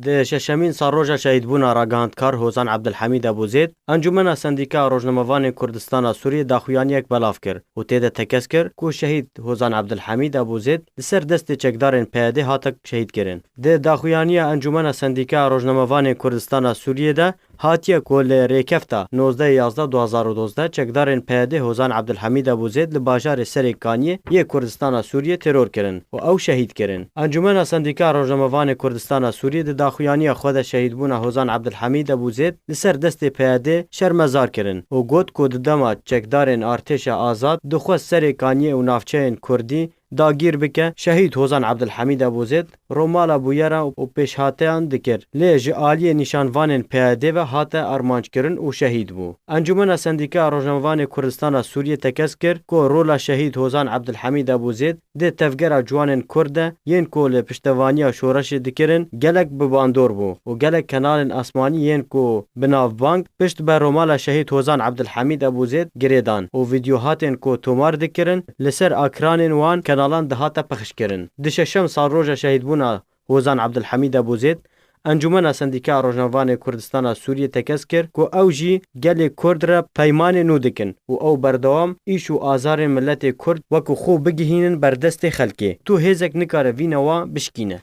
د ششمین ساروژا شهیدبونا راگهاندکار هوزان عبدالحمید ابوزید انجمن سندیکا روزنامه‌وان کوردستان سوریه داخویانیک بلاف کرد و تیده تکس کرد که شهید هوزان عبدالحمید ابوزید لسر دست چکدارن پیاده هاتک شهید کرن. د داخویانی انجمن سندیکا روزنامه‌وان کوردستان سوریه ده هاتیه کل ریکفتا 19/11/2012 چکدارن پیاده هوزان عبدالحمید ابوزید لباجار سرکانی یک کوردستان سوریه ترور کرن و او شهید کرن. انجمن سندیکا روزنامه‌وان کوردستان سوریه د داخویانی خود شهیدبونا هوزان عبدالحمید ابوزید لسر دست پیاده شرمزار کرن و گوت کو دما چکدارن ارتش آزاد دخوا سرکانی و نافچه کردی داگیر بکه شهید هوزان عبدالحمید ابوزید رومالا بویرا و پیشهاتیان دکر لیج عالی نشانوان پیاده و هات ارمانج کرن و شهید بو. انجمن سندیکا روزنامه‌وان کوردستان سوریه تکس کرد که رولا شهید هوزان عبدالحمید ابوزید د تفگر جوانن کرد ین کول پشتوانی شورش دکرن گلک بباندور بو و گلک کنال آسمانی ین کو بناو بانک پشت بر رومالا شهید هوزان عبدالحمید ابوزید گریدان و ویدیوهاتن کو تومار دکرن لسر اکرانن وان کنالان دهاتا پخش کرن. د ششم ساروژا شهیدبونا هوزان عبدالحمید ابوزید انجمن سندیکا روزنامه‌وان کوردستان سوریه تکس کرد که او جی گل کرد را پیمان نو دکن و او بردوام ایش و آزار ملت کرد وکو خوب بگهینن بر دست خلکی تو هیزک نکاره وینوا بشکینه.